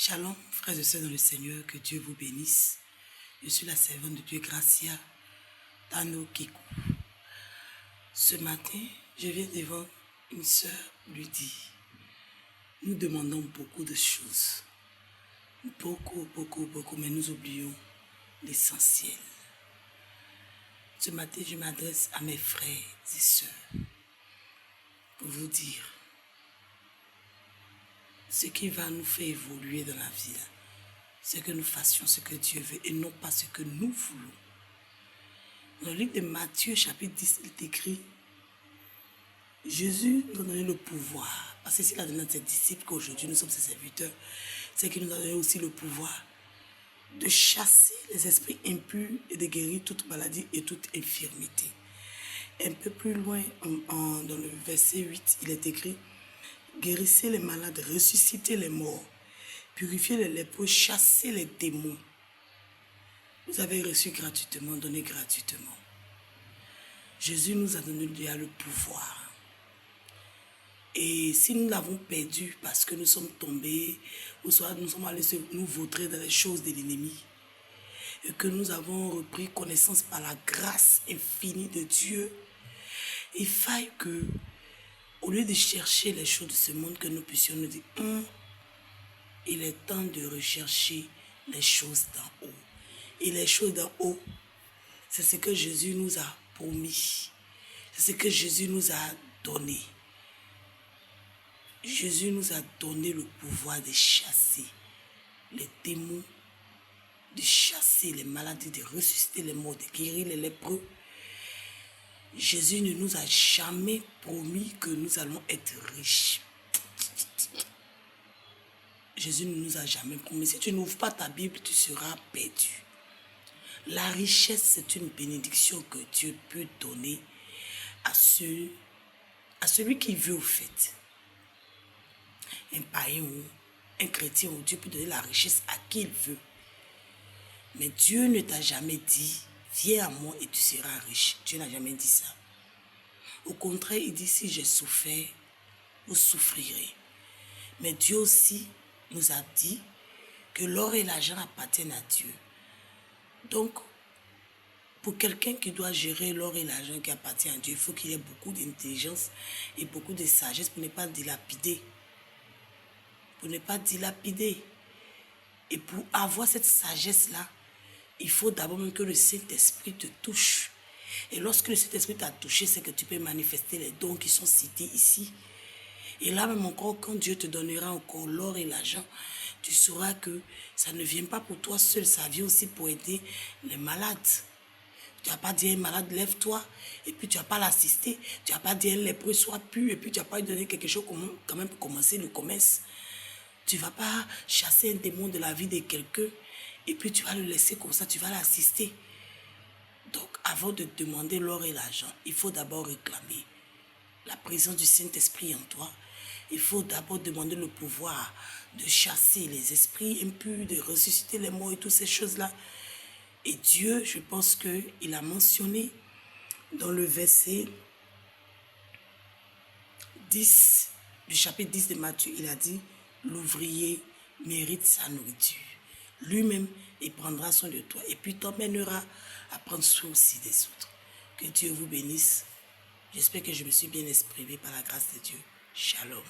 Shalom, frères et sœurs dans le Seigneur, que Dieu vous bénisse. Je suis la servante de Dieu, Gracia Tano Kikou. Ce matin, je viens devant une sœur lui dire, nous demandons beaucoup de choses. Beaucoup, mais nous oublions l'essentiel. Ce matin, je m'adresse à mes frères et sœurs pour vous dire ce qui va nous faire évoluer dans la vie, c'est que nous fassions ce que Dieu veut et non pas ce que nous voulons. Dans le livre de Matthieu, chapitre 10, il est écrit, Jésus nous a donné le pouvoir, parce que s'il a donné à ses disciples qu'aujourd'hui nous sommes ses serviteurs, c'est qu'il nous a donné aussi le pouvoir de chasser les esprits impurs et de guérir toute maladie et toute infirmité. Un peu plus loin, dans le verset 8, il est écrit, guérissez les malades, ressuscitez les morts, purifiez les lépreux, chassez les démons. Vous avez reçu gratuitement, donné gratuitement. Jésus nous a donné le pouvoir. Et si nous l'avons perdu parce que nous sommes tombés, ou soit nous sommes allés nous vautrer dans les choses de l'ennemi, et que nous avons repris connaissance par la grâce infinie de Dieu, il faille que, au lieu de chercher les choses de ce monde, que nous puissions nous dire, il est temps de rechercher les choses d'en haut. Et les choses d'en haut, c'est ce que Jésus nous a promis. C'est ce que Jésus nous a donné. Jésus nous a donné le pouvoir de chasser les démons, de chasser les maladies, de ressusciter les morts, de guérir les lépreux. Jésus ne nous a jamais promis que nous allons être riches. Jésus ne nous a jamais promis. Si tu n'ouvres pas ta Bible, tu seras perdu. La richesse, c'est une bénédiction que Dieu peut donner à celui qui veut au fait. Un païen ou un chrétien, ou Dieu peut donner la richesse à qui il veut. Mais Dieu ne t'a jamais dit, viens à moi et tu seras riche. Dieu n'a jamais dit ça. Au contraire, il dit, si j'ai souffert, vous souffrirez. Mais Dieu aussi nous a dit que l'or et l'argent appartiennent à Dieu. Donc, pour quelqu'un qui doit gérer l'or et l'argent qui appartient à Dieu, il faut qu'il ait beaucoup d'intelligence et beaucoup de sagesse pour ne pas dilapider. Pour ne pas dilapider. Et pour avoir cette sagesse-là, il faut d'abord même que le Saint-Esprit te touche. Et lorsque le Saint-Esprit t'a touché, c'est que tu peux manifester les dons qui sont cités ici. Et là même encore, quand Dieu te donnera encore l'or et l'argent, tu sauras que ça ne vient pas pour toi seul, ça vient aussi pour aider les malades. Tu n'as pas dit à un malade, lève-toi, et puis tu n'as pas l'assister. Tu n'as pas dit à un lépreux, sois pur, et puis tu n'as pas lui donné quelque chose quand même pour commencer le commerce. Tu ne vas pas chasser un démon de la vie de quelqu'un, et puis tu vas le laisser comme ça, tu vas l'assister. Donc, avant de demander l'or et l'argent, il faut d'abord réclamer la présence du Saint-Esprit en toi. Il faut d'abord demander le pouvoir de chasser les esprits impurs, de ressusciter les morts et toutes ces choses-là. Et Dieu, je pense qu'il a mentionné dans le verset 10, du chapitre 10 de Matthieu, il a dit, l'ouvrier mérite sa nourriture. Lui-même, il prendra soin de toi et puis t'emmènera à prendre soin aussi des autres. Que Dieu vous bénisse. J'espère que je me suis bien exprimé par la grâce de Dieu. Shalom.